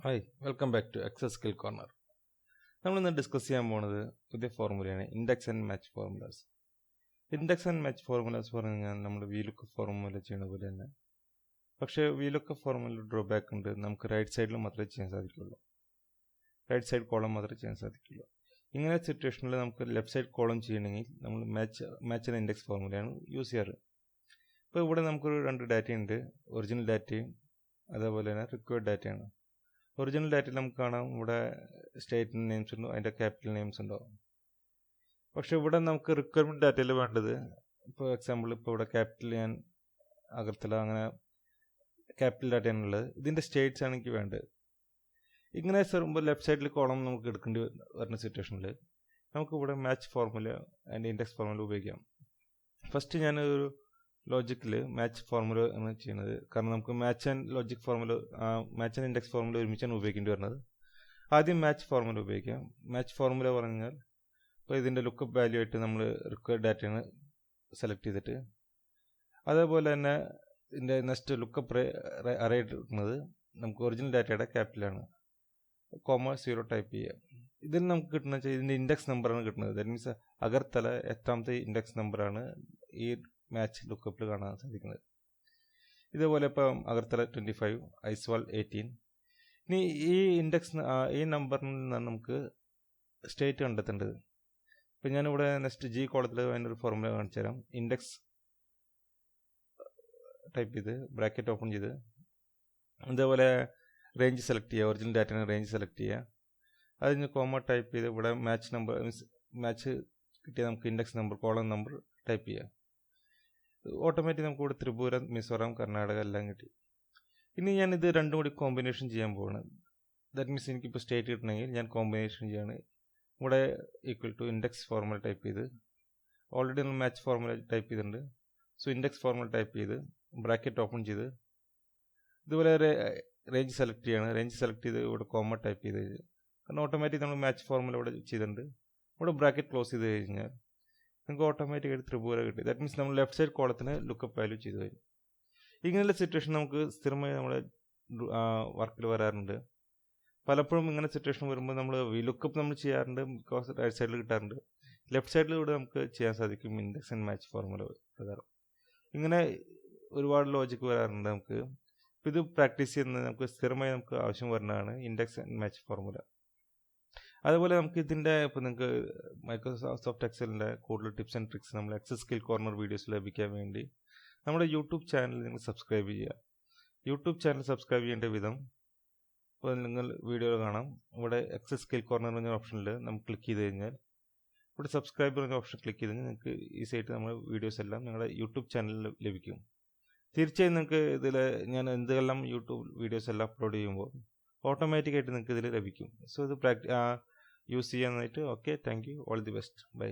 Hi welcome back to excess skill corner. നമ്മളിന്ന് discuss ചെയ്യാൻ പോകുന്നത് പുതിയ ഫോർമുലയാണ് index and match formulas. Index and match formulas പറഞ്ഞു കഴിഞ്ഞാൽ നമ്മൾ വീലുക്ക് ഫോർമുല ചെയ്യുന്ന പോലെ തന്നെ. പക്ഷേ വീലുക്ക് ഫോർമുല ഡ്രോബാക്ക് ഉണ്ട്, നമുക്ക് റൈറ്റ് സൈഡിൽ മാത്രമേ ചെയ്യാൻ സാധിക്കുള്ളൂ. റൈറ്റ് സൈഡ് കോളം മാത്രമേ ചെയ്യാൻ സാധിക്കുള്ളൂ. ഇങ്ങനെ സിറ്റുവേഷനിൽ നമുക്ക് ലെഫ്റ്റ് സൈഡ് കോളം ചെയ്യണമെങ്കിൽ നമ്മൾ മാച്ച് ആൻഡ് ഇൻഡെക്സ് ഫോർമുലയാണ് യൂസ് ചെയ്യാറ്. ഇപ്പോൾ ഇവിടെ നമുക്കൊരു രണ്ട് ഡാറ്റയുണ്ട്, ഒറിജിനൽ ഡാറ്റയും അതേപോലെ തന്നെ റിക്വയർഡ് ഡാറ്റയാണ്. ഒറിജിനൽ ഡാറ്റയിൽ നമുക്ക് കാണാം ഇവിടെ സ്റ്റേറ്റ് നെയിംസ് ഉണ്ടോ, അതിൻ്റെ ക്യാപിറ്റൽ നെയിംസ് ഉണ്ടോ. പക്ഷെ ഇവിടെ നമുക്ക് റിക്വയർമെൻറ്റ് ഡാറ്റയിൽ വേണ്ടത്, ഇപ്പോൾ എക്സാമ്പിൾ ഇപ്പോൾ ഇവിടെ ക്യാപിറ്റൽ ഞാൻ അകർത്തല അങ്ങനെ ക്യാപിറ്റൽ ഡാറ്റയാണുള്ളത്, ഇതിൻ്റെ സ്റ്റേറ്റ്സ് ആണ് എനിക്ക് വേണ്ടത്. ഇങ്ങനെ വരുമ്പോൾ ലെഫ്റ്റ് സൈഡിൽ കോളം നമുക്ക് എടുക്കേണ്ടി വരുന്ന സിറ്റുവേഷനിൽ നമുക്ക് ഇവിടെ match formula and index formula ഉപയോഗിക്കാം. ഫസ്റ്റ് ഞാനൊരു ലോജിക്കിൽ മാച്ച് ഫോർമുല ആണ് ചെയ്യുന്നത്, കാരണം നമുക്ക് match and logic formula match and index formula ഒരുമിച്ചാണ് ഉപയോഗിക്കേണ്ടി വരുന്നത്. ആദ്യം മാച്ച് ഫോർമുല ഉപയോഗിക്കാം. മാച്ച് ഫോർമുല പറഞ്ഞാൽ ഇപ്പോൾ ഇതിൻ്റെ ലുക്കപ്പ് വാല്യൂ ആയിട്ട് നമ്മൾ റിക്വയർഡ് ഡാറ്റയാണ് സെലക്ട് ചെയ്തിട്ട്, അതേപോലെ തന്നെ ഇതിൻ്റെ നെക്സ്റ്റ് ലുക്കപ്പ് അറേ എടുക്കുന്നത് നമുക്ക് ഒറിജിനൽ ഡാറ്റയുടെ ക്യാപിറ്റലാണ്, കോമ 0 ടൈപ്പ് ചെയ്യുക. ഇതിൽ നമുക്ക് കിട്ടുന്ന വെച്ചാൽ ഇതിൻ്റെ ഇൻഡെക്സ് നമ്പറാണ് കിട്ടുന്നത്. ദാറ്റ് മീൻസ് അകർത്തല എത്രാമത്തെ ഇൻഡെക്സ് നമ്പറാണ് ഈ മാച്ച് ലുക്കപ്പിൽ കാണാൻ സാധിക്കുന്നത്. ഇതേപോലെ ഇപ്പം അകർത്തല 25, ഐസ്വാൾ 18. ഇനി ഈ ഇൻഡെക്സ് ഈ നമ്പറിൽ നിന്നാണ് നമുക്ക് സ്റ്റേറ്റ് കണ്ടെത്തേണ്ടത്. ഇപ്പം ഞാനിവിടെ നെക്സ്റ്റ് ജി കോളത്തിൽ അതിനൊരു ഫോർമുല കാണിച്ചു തരാം. ഇൻഡെക്സ് ടൈപ്പ് ചെയ്ത് ബ്രാക്കറ്റ് ഓപ്പൺ ചെയ്ത് അതേപോലെ റേഞ്ച് സെലക്ട് ചെയ്യുക, ഒറിജിനൽ ഡാറ്റയുടെ റേഞ്ച് സെലക്ട് ചെയ്യുക. അതിന് കോമ ടൈപ്പ് ചെയ്ത് ഇവിടെ മാച്ച് നമ്പർ മാച്ച് കിട്ടിയ നമുക്ക് index number column number type ചെയ്യുക. ഓട്ടോമാറ്റിക് നമുക്ക് ഇവിടെ ത്രിപുര, മിസോറാം, കർണാടക എല്ലാം കിട്ടി. ഇനി ഞാൻ ഇത് രണ്ടും കൂടി കോമ്പിനേഷൻ ചെയ്യാൻ പോവാണ്. ദാറ്റ് മീൻസ് എനിക്കിപ്പോൾ സ്റ്റേറ്റ് കിട്ടണമെങ്കിൽ ഞാൻ കോമ്പിനേഷൻ ചെയ്യാണ്. ഇവിടെ equal to index formula type ചെയ്ത്, ഓൾറെഡി നമ്മൾ മാച്ച് ഫോർമുല ടൈപ്പ് ചെയ്തിട്ടുണ്ട്. സോ ഇൻഡെക്സ് ഫോർമുല ടൈപ്പ് ചെയ്ത് ബ്രാക്കറ്റ് ഓപ്പൺ ചെയ്ത് ഇതുപോലെ റേഞ്ച് സെലക്ട് ചെയ്യാണ്. റേഞ്ച് സെലക്ട് ചെയ്ത് ഇവിടെ കോമ ടൈപ്പ് ചെയ്ത്, കാരണം ഓട്ടോമാറ്റിക് നമ്മൾ മാച്ച് ഫോർമുല ഇവിടെ ചെയ്തിട്ടുണ്ട്. ഇവിടെ ബ്രാക്കറ്റ് ക്ലോസ് ചെയ്ത് കഴിഞ്ഞാൽ നമുക്ക് ഓട്ടോമാറ്റിക്കായിട്ട് ത്രിപുര കിട്ടി. ദാറ്റ് മീൻസ് നമ്മൾ ലെഫ്റ്റ് സൈഡ് കോളത്തിന് ലുക്കപ്പ് വാല്യൂ ചെയ്തു തരും. ഇങ്ങനെയുള്ള സിറ്റുവേഷൻ നമുക്ക് സ്ഥിരമായി നമ്മുടെ വർക്കിൽ വരാറുണ്ട്. പലപ്പോഴും ഇങ്ങനെ സിറ്റുവേഷൻ വരുമ്പോൾ നമ്മൾ ലുക്കപ്പ് നമ്മൾ ചെയ്യാറുണ്ട്, ബിക്കോസ് റൈറ്റ് സൈഡിൽ കിട്ടാറുണ്ട്. ലെഫ്റ്റ് സൈഡിലൂടെ നമുക്ക് ചെയ്യാൻ സാധിക്കും ഇൻഡെക്സ് ആൻഡ് മാച്ച് ഫോർമുല പ്രകാരം. ഇങ്ങനെ ഒരുപാട് ലോജിക്ക് വരാറുണ്ട് നമുക്ക്. ഇത് പ്രാക്ടീസ് ചെയ്യുന്നത് നമുക്ക് സ്ഥിരമായി നമുക്ക് ആവശ്യം വരുന്നതാണ് ഇൻഡെക്സ് ആൻഡ് മാച്ച് ഫോർമുല. അതുപോലെ നമുക്ക് ഇതിൻ്റെ ഇപ്പോൾ നിങ്ങൾക്ക് മൈക്രോസോഫ്റ്റ് എക്സലിൻ്റെ കൂടുതൽ ടിപ്സ് ആൻഡ് ട്രിക്സ് നമ്മൾ എക്സസ് സ്കിൽ കോർണർ വീഡിയോസ് ലഭിക്കാൻ വേണ്ടി നമ്മുടെ യൂട്യൂബ് ചാനൽ നിങ്ങൾ സബ്സ്ക്രൈബ് ചെയ്യുക. യൂട്യൂബ് ചാനൽ സബ്സ്ക്രൈബ് ചെയ്യേണ്ട വിധം ഇപ്പോൾ നിങ്ങൾ വീഡിയോ കാണാം. ഇവിടെ എക്സസ് സ്കിൽ കോർണർ എന്ന ഓപ്ഷനിൽ നമുക്ക് ക്ലിക്ക് ചെയ്ത് കഴിഞ്ഞാൽ ഇവിടെ സബ്സ്ക്രൈബ് എന്ന ഓപ്ഷൻ ക്ലിക്ക് ചെയ്ത് കഴിഞ്ഞാൽ നിങ്ങൾക്ക് ഈസിയായിട്ട് നമ്മുടെ വീഡിയോസ് എല്ലാം നിങ്ങളുടെ യൂട്യൂബ് ചാനലിൽ ലഭിക്കും. തീർച്ചയായും നിങ്ങൾക്ക് ഇതിൽ ഞാൻ എന്തെല്ലാം യൂട്യൂബ് വീഡിയോസ് എല്ലാം അപ്ലോഡ് ചെയ്യുമ്പോൾ ഓട്ടോമാറ്റിക്കായിട്ട് നിങ്ങൾക്ക് ഇതിൽ ലഭിക്കും. സോ ഇത് യൂസ് ചെയ്യാനായിട്ട്. Okay, thank you, all the best, by.